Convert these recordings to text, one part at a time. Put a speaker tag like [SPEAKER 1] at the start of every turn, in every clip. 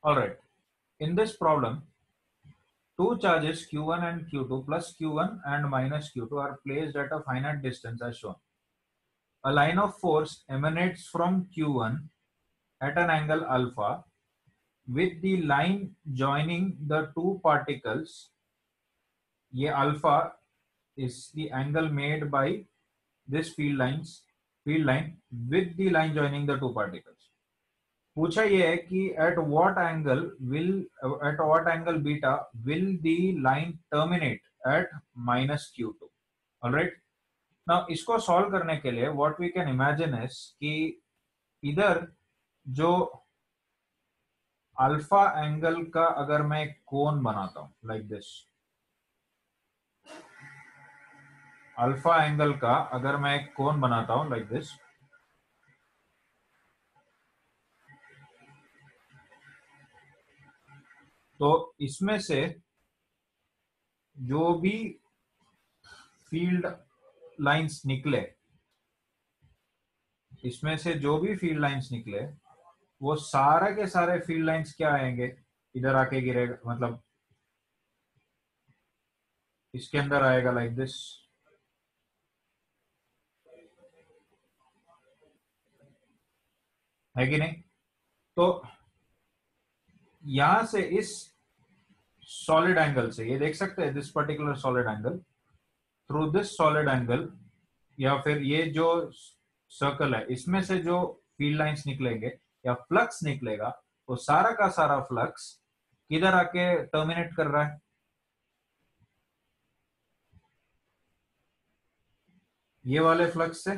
[SPEAKER 1] All right. In this problem, two charges q1 and q2 plus q1 and minus q2 are placed at a finite distance as shown. A line of force emanates from q1 at an angle alpha with the line joining the two particles. ये alpha is the angle made by this field line with the line joining the two particles. पूछा ये है कि at what angle beta will the line terminate at minus q2. All right. Now इसको solve करने के लिए what we can imagine is कि इधर जो अल्फा एंगल का अगर मैं एक कोन बनाता हूं लाइक दिस, अल्फा एंगल का अगर मैं एक कोन बनाता हूं लाइक दिस, तो इसमें से जो भी फील्ड लाइंस निकले, इसमें से जो भी फील्ड लाइंस निकले वो सारे के सारे फील्ड लाइंस क्या आएंगे, इधर आके गिरेगा, मतलब इसके अंदर आएगा लाइक दिस, है कि नहीं? तो यहां से इस सॉलिड एंगल से ये देख सकते हैं, this particular solid angle, through this solid angle या फिर ये जो सर्कल है इसमें से जो फील्ड लाइंस निकलेंगे या फ्लक्स निकलेगा, वो सारा का सारा फ्लक्स किधर आके टर्मिनेट कर रहा है, ये वाले फ्लक्स से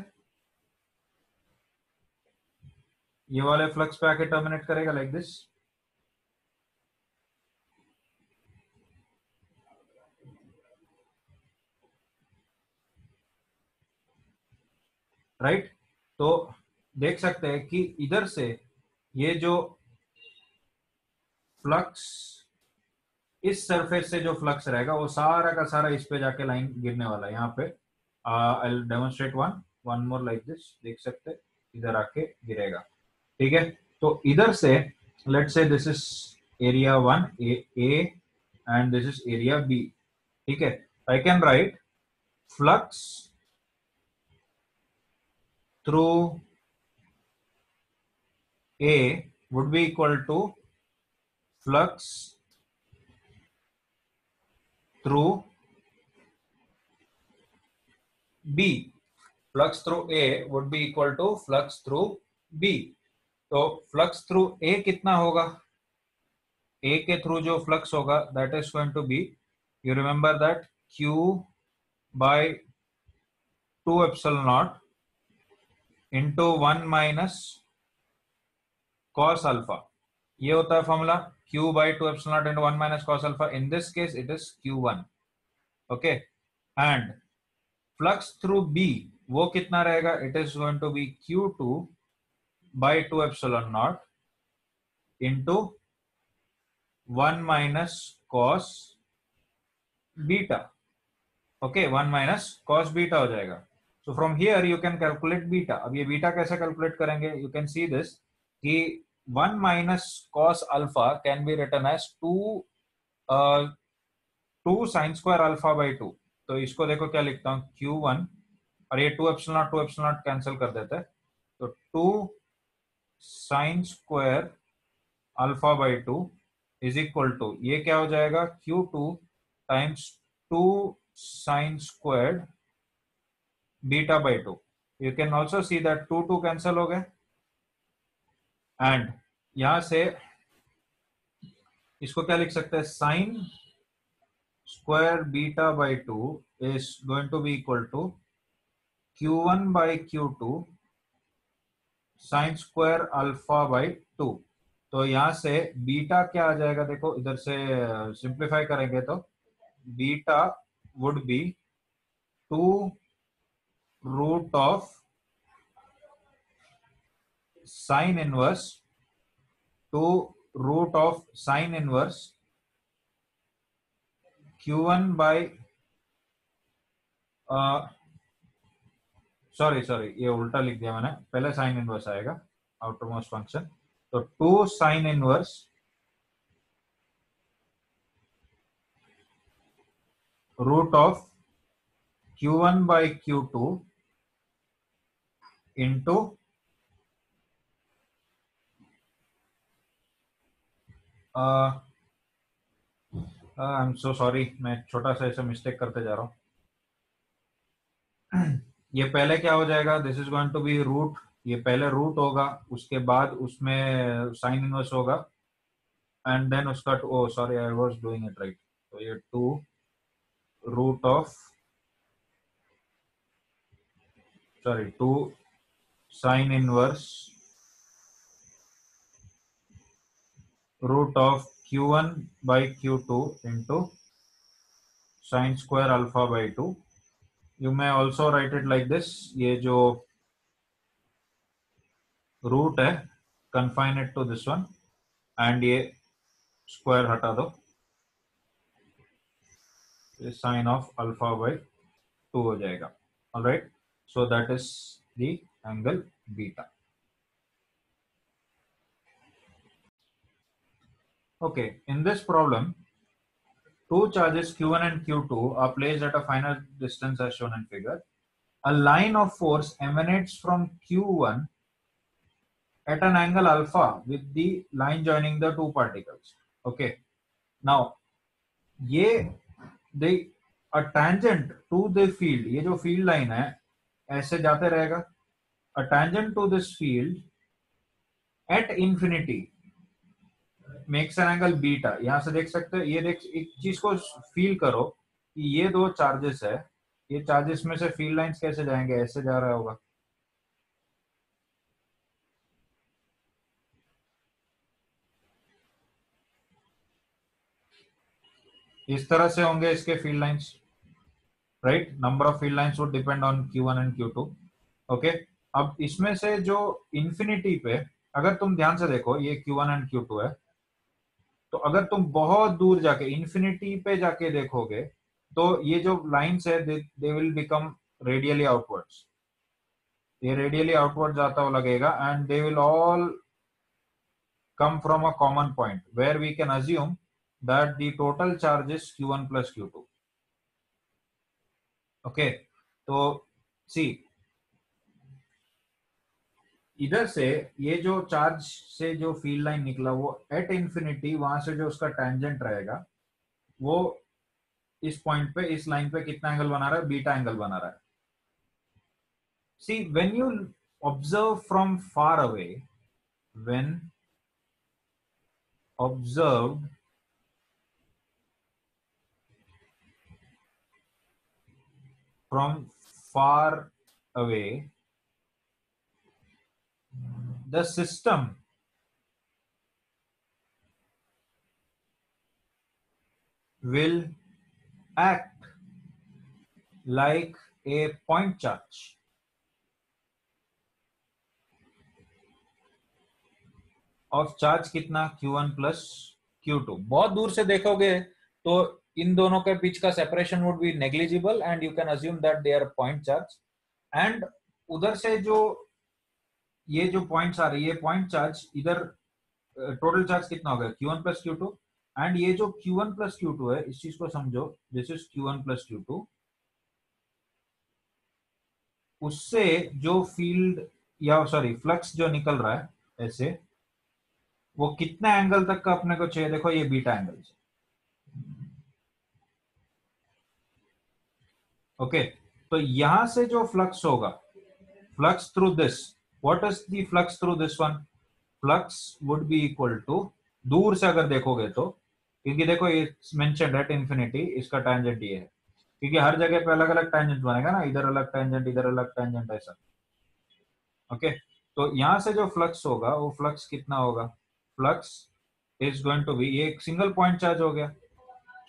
[SPEAKER 1] ये वाले फ्लक्स पे आके टर्मिनेट करेगा लाइक दिस. राइट. तो देख सकते हैं कि इधर से ये जो फ्लक्स, इस सरफेस से जो फ्लक्स रहेगा वो सारा का सारा इस पे जाके लाइन गिरने वाला है यहाँ पे. I will demonstrate one more like this. देख सकते हैं इधर आके गिरेगा. ठीक है. तो इधर से let's say this is area 1 A and this is area B. ठीक है. I can write flux through A would be equal to flux through B. Flux through A would be equal to flux through B. तो flux through A कितना होगा? A के through जो flux होगा that is going to be, you remember that Q by 2 epsilon naught into 1 minus cos alpha. ये होता है formula Q by 2 epsilon naught into 1 minus cos alpha. In this case it is Q1. okay. And flux through B वो कितना रहेगा? It is going to be Q2 by 2 epsilon naught into 1 minus cos beta. okay. 1 minus cos beta हो जाएगा. So from here you can calculate beta. अब ये beta कैसे calculate करेंगे? You can see this कि 1 minus cos alpha can be written as 2 sin square alpha by 2. तो इसको देखो क्या लिखता हूँ, Q1 और ये 2 epsilon naught कैंसिल कर देते हैं, तो 2 sin square alpha by 2 is equal to, ये क्या हो जाएगा, Q2 times 2 sin squared beta by 2. You can also see that 2 cancel हो गए एंड यहां से इसको क्या लिख सकते हैं, sine square beta by 2 is going to be equal to Q1 by Q2 sine square alpha by 2. तो यहां से बीटा क्या आ जाएगा, देखो इधर से सिंप्लीफाई करेंगे तो beta would be 2 root of sine inverse 2 root of sine inverse Q1 by sorry ये उल्टा लिख दिया मैंने, पहले साइन इनवर्स आएगा आउटर मोस्ट फंक्शन, तो 2 sine inverse root of Q1 by Q2 into I am so sorry, मैं छोटा सा ऐसा मिस्टेक करते जा रहा हूँ। ये पहले क्या हो जाएगा, this is going to be root, ये पहले रूट होगा, उसके बाद उसमें साइन इनवर्स होगा, एंड देन उसका oh sorry I was doing it right, तो ये 2 root of sorry 2 sine inverse root of Q1 by Q2 into sin square alpha by 2. You may also write it like this, ये जो root है confine it to this one, and ये square हटा दो, ये sign of alpha by 2 हो जाएगा। Alright, so that is the angle beta. Okay, in this problem, two charges Q1 and Q2 are placed at a finite distance as shown in figure. A line of force emanates from Q1 at an angle alpha with the line joining the two particles. Okay, now ये the a tangent to the field, ये जो field line है ऐसे जाते रहेगा, a tangent to this field at infinity makes an angle beta. यहां से देख सकते हो, ये देख, एक चीज को फील करो कि ये दो चार्जेस है, ये चार्जेस में से फील्ड लाइंस कैसे जाएंगे, ऐसे जा रहा होगा, इस तरह से होंगे इसके field lines, right. Number of field lines would depend on Q1 and Q2। Okay, अब इसमें से जो इंफिनिटी पे, अगर तुम ध्यान से देखो, ये Q1 एंड Q2 है, तो अगर तुम बहुत दूर जाके इंफिनिटी पे जाके देखोगे तो ये जो लाइंस है they will become radially outwards, ये रेडियली आउटवर्ड जाता हुआ लगेगा, and they will all come from a common point where we can assume that the total charge is Q1 plus Q2. Okay, तो सी इधर से ये जो चार्ज से जो फील्ड लाइन निकला वो एट इंफिनिटी, वहां से जो उसका टेंजेंट रहेगा वो इस पॉइंट पे, इस लाइन पे कितना एंगल बना रहा है, बीटा एंगल बना रहा है। See when you observe from far away, when observed from far away, the system will act like a point charge. Of charge कितना, Q1 प्लस Q2। बहुत दूर से देखोगे तो इन दोनों के बीच का separation would be negligible and you can assume that they are point charge. And उधर से जो ये जो पॉइंट्स आ रही है, पॉइंट चार्ज, इधर टोटल चार्ज कितना होगा, Q1 प्लस Q2, एंड ये जो Q1 प्लस Q2 है, इस चीज को समझो, this is Q1 plus Q2, उससे जो फील्ड या सॉरी फ्लक्स जो निकल रहा है ऐसे, वो कितना एंगल तक का अपने को चाहिए, देखो ये बीटा एंगल। ओके, तो यहां से जो फ्लक्स होगा, flux through this, what is the flux through this one, flux would be equal to, दूर से अगर देखोगे तो, क्योंकि देखो ये मेंशन एट इंफिनिटी, इसका टेंजेंट ये है, क्योंकि हर जगह पे अलग अलग टेंजेंट बनेगा ना, इधर अलग टेंजेंट, इधर अलग टेंजेंट, ऐसा। ओके, तो यहां से जो फ्लक्स होगा वो फ्लक्स कितना होगा, flux is going to be, ये एक सिंगल पॉइंट चार्ज हो गया,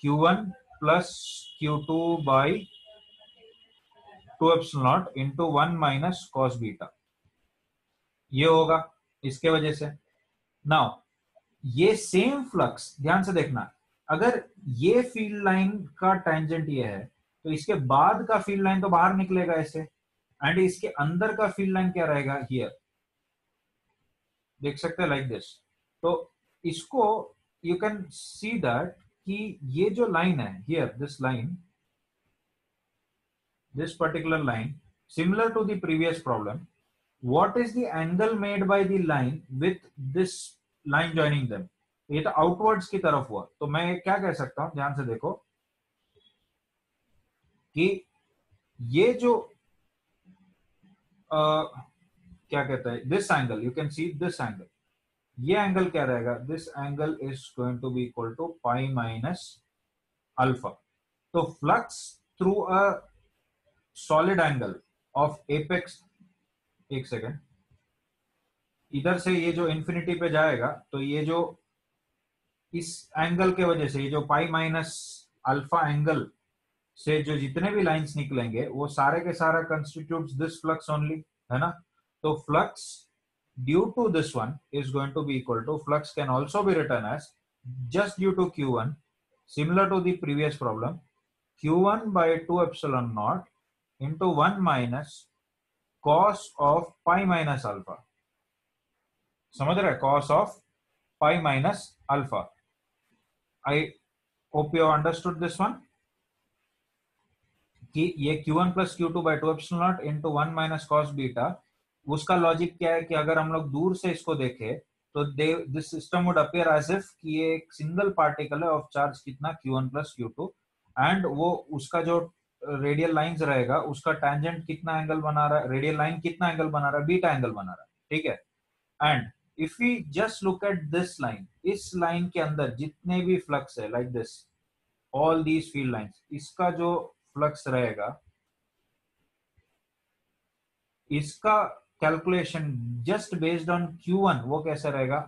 [SPEAKER 1] Q1 plus Q2 by 2 epsilon naught into 1 minus cos beta, ये होगा इसके वजह से। नाउ ये सेम फ्लक्स ध्यान से देखना, अगर ये फील्ड लाइन का टेंजेंट ये है तो इसके बाद का फील्ड लाइन तो बाहर निकलेगा ऐसे, एंड इसके अंदर का फील्ड लाइन क्या रहेगा, हियर देख सकते हैं लाइक दिस। तो इसको यू कैन सी दैट कि ये जो लाइन है here, this line, this particular line, similar to the previous problem, what is the angle made by the line with this line joining them? ये तो outwards की तरफ हुआ, तो मैं क्या कह सकता हूं, ध्यान से देखो कि ये जो क्या कहता है, this angle, you can see this angle, ये एंगल क्या रहेगा, this angle is going to be equal to pi minus alpha. तो flux through a solid angle of apex, एक सेकेंड, इधर से ये जो इंफिनिटी पे जाएगा, तो ये जो इस एंगल के वजह से, ये जो पाई माइनस अल्फा एंगल से जो जितने भी लाइंस निकलेंगे वो सारे के सारा कंस्टिट्यूट्स दिस फ्लक्स ओनली, है ना. तो flux due to this one is going to be equal to, flux can also be written as just due to q1, similar to the previous problem, q1 by 2 epsilon naught into 1 minus cos of pi minus alpha. समझ रहे, cos of pi minus alpha. I hope you understood this one, कि ये q1 plus q2 by 2 epsilon naught into 1 minus cos beta, उसका logic क्या है कि अगर हम लोग दूर से इसको देखें तो this system would appear as if कि ये एक सिंगल पार्टिकल है ऑफ चार्ज कितना q1 plus q2, एंड वो उसका जो रेडियल लाइंस रहेगा उसका टैंजेंट कितना एंगल बना रहा है, रेडियल लाइन कितना एंगल बना रहा है, बीटा एंगल बना रहा है, ठीक है. And if we just look at this line, इस लाइन के अंदर जितने भी फ्लक्स है like this, all these field lines, इसका जो फ्लक्स रहेगा, इसका calculation just based on q1 वो कैसे रहेगा,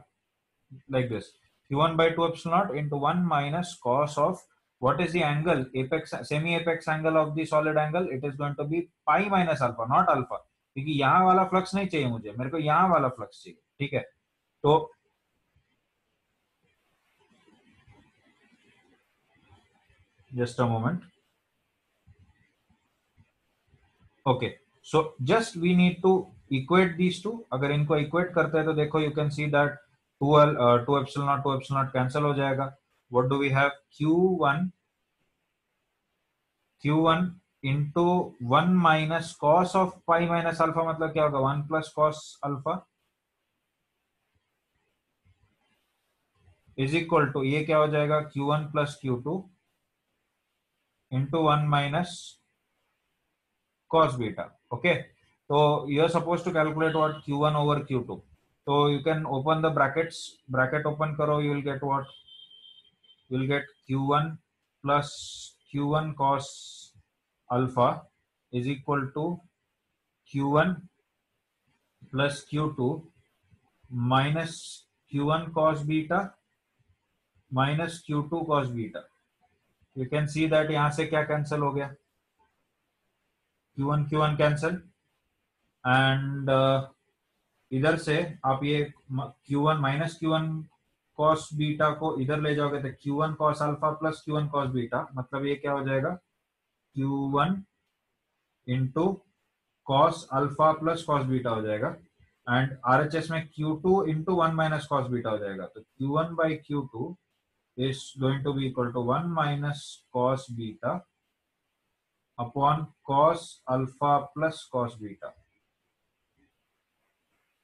[SPEAKER 1] like this, q1 by 2 epsilon naught into 1 minus cos of what is the angle, apex semi apex angle of the solid angle, it is going to be pi minus alpha, not alpha, क्योंकि यहां वाला flux नहीं चाहिए मुझे, मेरे को यहां वाला फ्लक्स चाहिए, ठीक है. तो just a moment, okay, so just we need to equate these two. अगर इनको इक्वेट करते हैं तो देखो, you can see that 2 epsilon naught cancel हो जाएगा. What do we have, q1 into 1 minus cos of pi minus alpha, मतलब क्या होगा, 1 plus cos alpha is equal to, ये क्या हो जाएगा, q1 plus q2 into 1 minus cos beta. Okay, so you are supposed to calculate what, q1 over q2. So you can open the brackets, bracket open karo, you will get what, you will get q1 plus q1 cos alpha is equal to q1 plus q2 minus q1 cos beta minus q2 cos beta. You can see that यहां से क्या cancel हो गया, q1 cancel, and इधर से आप ये q1 minus q1 cos beta को इधर ले जाओगे तो q1 cos alpha plus q1 cos beta, मतलब ये क्या हो जाएगा, q1 into cos alpha plus cos beta हो जाएगा, एंड RHS में q2 into 1 minus cos beta हो जाएगा. तो q1 by q2 is going to be equal to 1 minus cos beta upon cos alpha plus cos beta.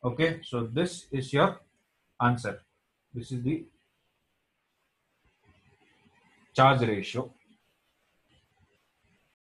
[SPEAKER 1] Okay, so this is your answer. This is the charge ratio.